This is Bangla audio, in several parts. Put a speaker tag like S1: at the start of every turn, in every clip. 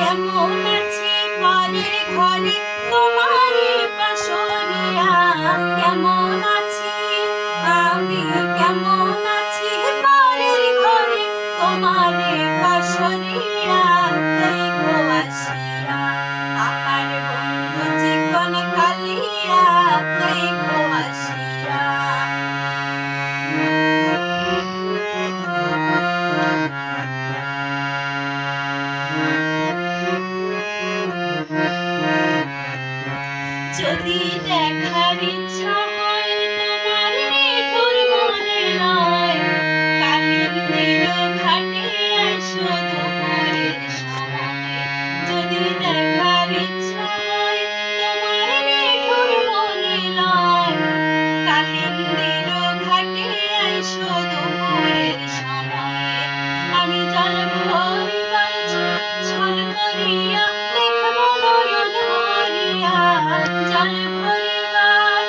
S1: কেমন আছি পরের ঘরে তোমারে পাশরিয়া, কেমন আছি আমি, কেমন আছি পরের ঘরে তোমারে পাশরিয়া, দেখো আসিয়া আমার বন্ধু চিকন কালিয়া, দেখো আসিয়া। যদি দেখার ইচ্ছা হয় তোমার নিঠুর মনে নয়, কালিন্দির ঘাটে আইসো দুপুরের সময়। যদি দেখার ইচ্ছা হয় তোমার নিঠুর মনে নয়, কালিন্দির ঘাটে আইসো দুপুরের সময়। আমি জল ভরিবার ছল করিয়া দেখব নয়ন ভরিয়া, জল ভরিবার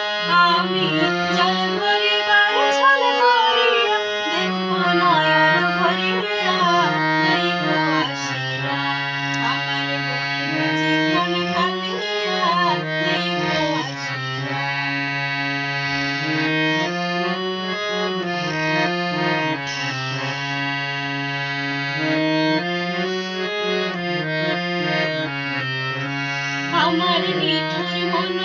S1: আমি জল ভরিবার ছল করিয়া দেখব নয়ন ভরিয়া, দেখো আসিয়া আমার বন্ধু চিকন কালিয়া, দেখো আসিয়া। আমার নিঠুর মন